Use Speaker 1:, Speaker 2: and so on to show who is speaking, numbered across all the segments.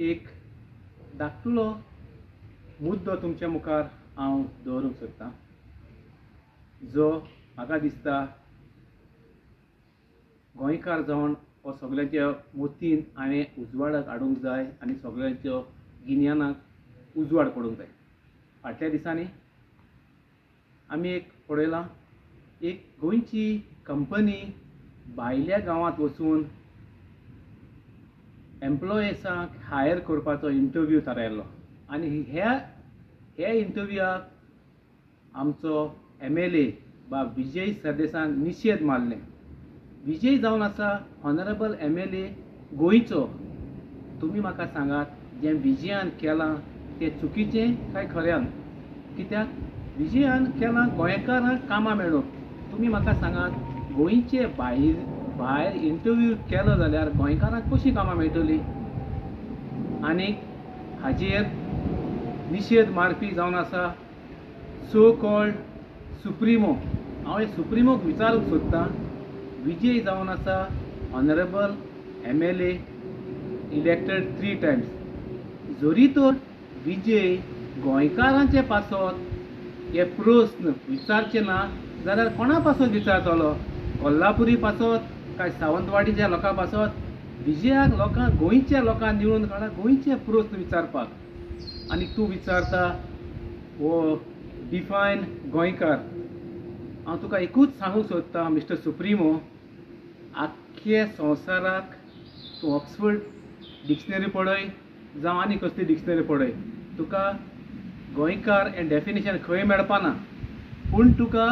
Speaker 1: एक धाकटुलो मुद्दो तुमच्या मुखार हांव दवरूंक सोदतां, जो म्हाका दिसता गोंयकार जावन हो सगळ्यांच्या मतीन हांवें उजवाडाक हाडूंक जाय आनी सगळ्यांच्या गिन्यानाक उजवाड पडूंक जाय. फाटल्या दिसांनी आमी एक पळयलां, एक गोंयची कंपनी भायल्या गांवांत वचून एम्प्लॉयीसांक हायर करपाचो इंटरव्यू थारायल्लो आनी ह्या इंटरव्यूआक आमचो MLA बा विजय सरदेसान निशेध मारले. विजय जावन आसा ऑनरेबल MLA गोंयचो. तुमी म्हाका सांगात जें विजयान केलां तें चुकीचें काय खऱ्यान? कित्याक विजयान केलां गोंयकारांक कामां मेळूंक. तुमी म्हाका सांगात गोंयचे भायर इंटरव्यू केलो जाल्यार गोंयकारांक कशीं कामां मेळटलीं? आनीक हाजेर निशेध मारपी जावन आसा सो कॉल्ड सुप्रिमो. हांव हे सुप्रिमोक विचारूंक सोदतां, विजय जावन आसा ऑनरेबल MLA इलेक्टेड 3 times. जरी तर विजय गोंयकारांचे पासत हे प्रस्न विचारचे ना जाल्यार कोणा पासत विचारतलो? कोल्हापुरी पासत काय सावंतवाडीच्या लोकां पासत? विजयाक गोंयच्या लोकांक निवडून काडा गोंयचे प्रस्न विचारपाक. आनी तूं विचारता हो डिफायन गोंयकार. हांव तुका एकूच सांगूंक सोदतां मिस्टर सुप्रिमो, आख्खे संवसाराक तूं ऑक्सफर्ड डिक्शनरी पळय जावं आनी कसली डिक्शनरी पळय, तुका गोंयकार हें डेफिनेशन खंय मेळपाना. पूण तुका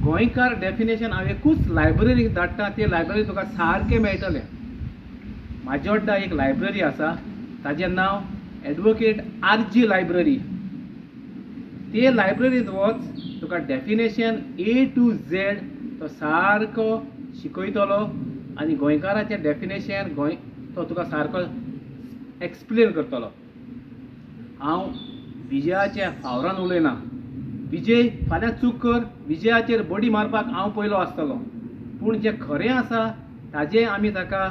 Speaker 1: गोंयकार डेफिनेशन हांव एकूच लायब्ररीक धाडटा, ते लायब्ररी तुका सारकें मेळटलें. म्हाजे वांगडा एक लायब्ररी आसा, ताचें नांव एडवोकेट RG लायब्ररी. ते लायब्ररींत वच, तुका डेफिनेशन A to Z तो सारको शिकयतलो आनी गोंयकाराचें डेफिनेशन तो तुका सारको एक्सप्लेन करतलो. हांव विजयाच्या फावरान उलयना. विजय फाल्यां चूक कर, विजयाचेर बडी मारपाक हांव पयलो आसतलो. पूण जें खरें आसा ताजें आमी ताका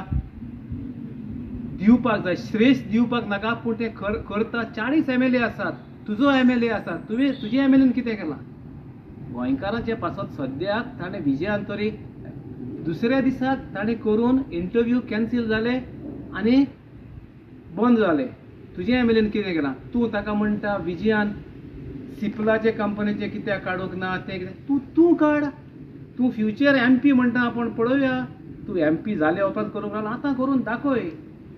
Speaker 1: दिवपाक जाय. श्रेश्ठ दिवपाक नाका, पूण तें करता. 40 MLA आसात, तुजो MLA आसा, तुजे MLAन कितें केलां? गोंयकारांचे पासत सद्याक ताणें विजयान तरी दुसऱ्या दिसाक ताणें करून इंटरव्यू कॅन्सील जाले आनी बंद जाले. तुजे MLAन कितें केलां? तूं ताका म्हणटा विजयान सिप्लाचे कंपनीचे कित्याक काडूंक ना, तें कितें तूं काड. तूं फ्युचर MP म्हणटा, आपण पळोवया तूं MP जाले उपरांत करूंक लागला, आतां करून दाखय.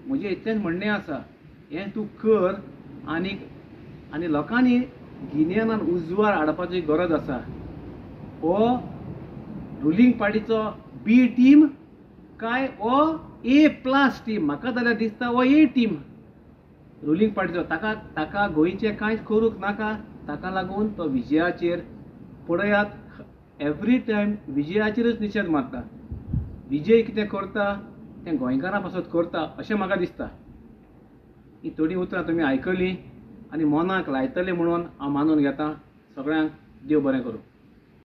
Speaker 1: म्हजें इतलेंच म्हणणें आसा, हें तूं कर आनी लोकांनी गिन्यानान उजवाड हाडपाची गरज आसा. हो रुलींग पार्टीचो B टीम काय हो A+ टीम? म्हाका जाल्यार दिसता हो A टीम रुलींग पार्टीचो. ताका गोंयचें कांयच करूंक नाका. ताका लागून तो विजयाचेर पळयात, एवरी टायम विजयाचेरच निशेध मारता. विजय कितें करता तें गोंयकारां पासत करता अशें म्हाका दिसता. ही थोडीं उतरां तुमी आयकलीं आनी मनाक लायतले म्हणून हांव मानून घेतां. सगळ्यांक देव बरें करूं.